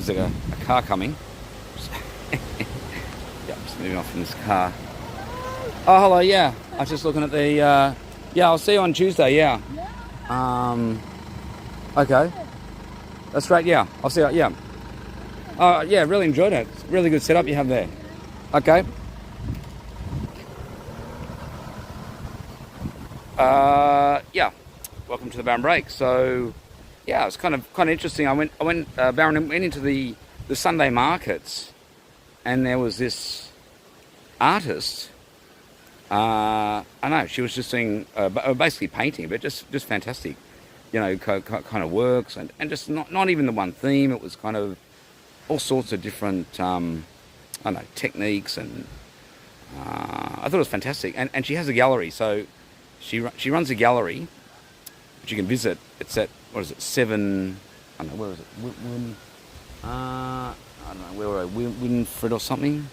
there's a car coming. Yeah, I'm just moving off from this car. Oh, hello, yeah. I was just looking at the, yeah, I'll see you on Tuesday, yeah. Okay. That's great, yeah. I'll see you, yeah. Yeah, really enjoyed it. It's a really good setup you have there. Okay. Yeah. Welcome to the Barron Break. So, yeah, it's kind of interesting. Barron went into the Sunday markets, and there was this artist. I know she was just doing basically painting, but just fantastic. You know, kind of works, and just not even the one theme. It was kind of all sorts of different, I don't know, techniques, and I thought it was fantastic. And she has a gallery, so she runs a gallery, which you can visit. It's at, what is it, 7, I don't know, where is it? I don't know, where were I? Winfred or something?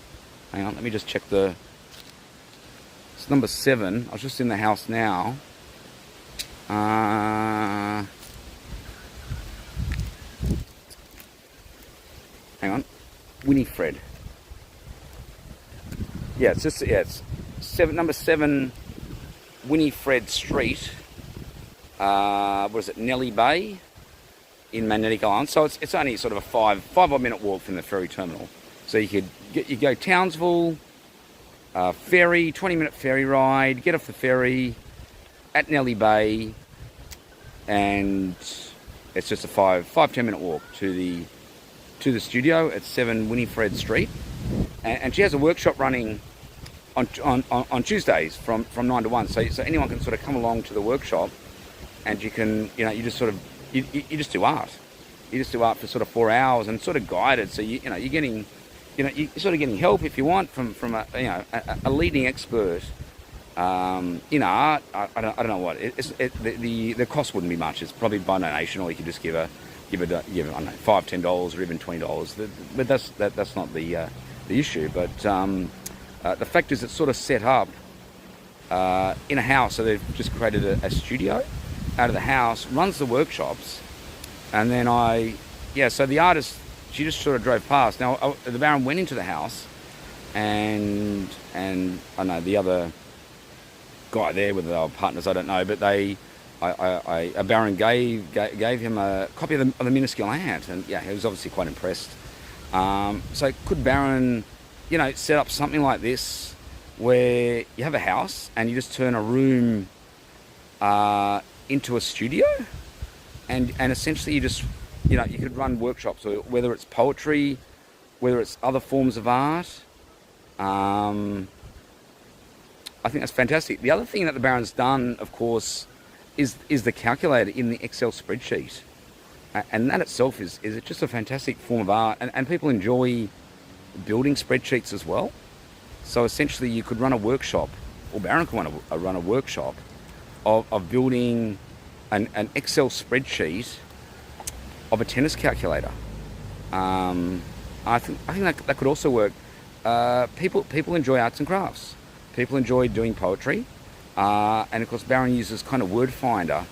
Hang on, let me just check it's number 7. I was just in the house now. Hang on, Winifred. Yeah, it's number 7, Winifred Street. What is it, Nelly Bay in Magnetic Island. So it's only sort of a 5 odd minute walk from the ferry terminal. So you go Townsville, ferry, 20-minute ferry ride, get off the ferry at Nelly Bay, and it's just a 5-10 minute walk to the studio at 7 Winifred Street. And she has a workshop running on Tuesdays from 9 to 1. So anyone can sort of come along to the workshop, and you can, you know, you just sort of you just do art. You just do art for sort of 4 hours, and sort of guided. So you're getting, you're sort of getting help if you want from a leading expert in art. I don't know what the cost wouldn't be much. It's probably by donation, or you could just give I don't know, $5, $10, or even $20. But that's not the issue. But the fact is, it's sort of set up in a house. So they've just created a studio out of the house, runs the workshops, and then so the artist, she just sort of drove past. Now the Baron went into the house, and I know the other guy there, whether they were partners, I don't know, but a Baron gave him a copy of the minuscule ant, and yeah, he was obviously quite impressed. So could Baron, set up something like this, where you have a house and you just turn a room into a studio, and essentially you just, you could run workshops, or whether it's poetry, whether it's other forms of art. I think that's fantastic. The other thing that the Baron's done, of course, is the calculator in the Excel spreadsheet, and that itself is just a fantastic form of art, and people enjoy building spreadsheets as well. So essentially you could run a workshop, or Baron could run a workshop of building an Excel spreadsheet of a tennis calculator. I think that could also work. People enjoy arts and crafts. People enjoy doing poetry, and of course Baron uses kind of Word Finder,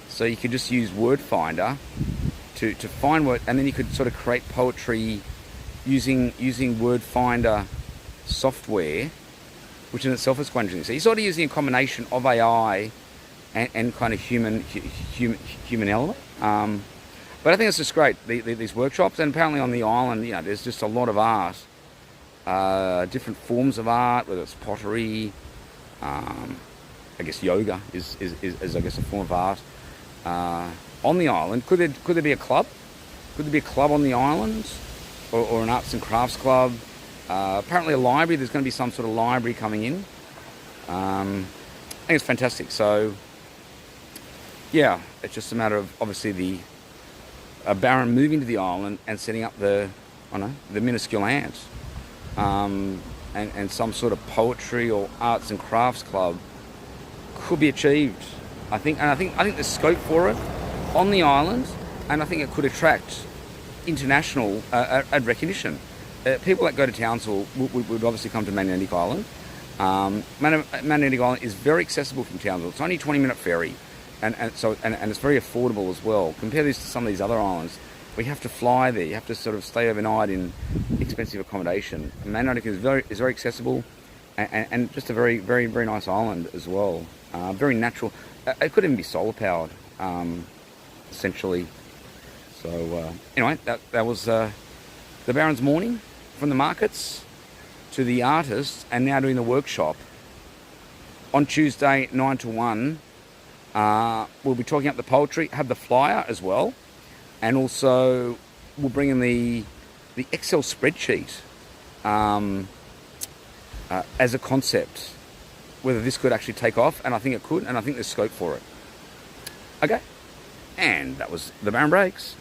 so you could just use Word Finder to find what, and then you could sort of create poetry using Word Finder software, which in itself is quite interesting. So you're sort of using a combination of AI and kind of human element. But I think it's just great, these workshops, and apparently on the island, there's just a lot of art, different forms of art, whether it's pottery, I guess yoga is I guess a form of art on the island. Could there be a club? Could there be a club on the island, or an arts and crafts club? Apparently a library. There's going to be some sort of library coming in. I think it's fantastic. So yeah, it's just a matter of obviously the Baron moving to the island and setting up the minuscule ants, and some sort of poetry or arts and crafts club could be achieved. I think there's scope for it on the island, and I think it could attract international recognition. People that go to Townsville would obviously come to Magnetic Island. Magnetic Island is very accessible from Townsville. It's only a 20-minute ferry, and it's very affordable as well. Compare this to some of these other islands. we have to fly there. You have to sort of stay overnight in expensive accommodation. Mannardick is very accessible, and just a very, very, very nice island as well. Very natural. It could even be solar powered, essentially. So anyway, that was the Baron's morning, from the markets to the artists, and now doing the workshop. On Tuesday, 9 to 1, we'll be talking up the poetry, have the flyer as well, and also we'll bring in the Excel spreadsheet as a concept, whether this could actually take off, and I think it could, and I think there's scope for it. Okay, and that was the Baron Breaks.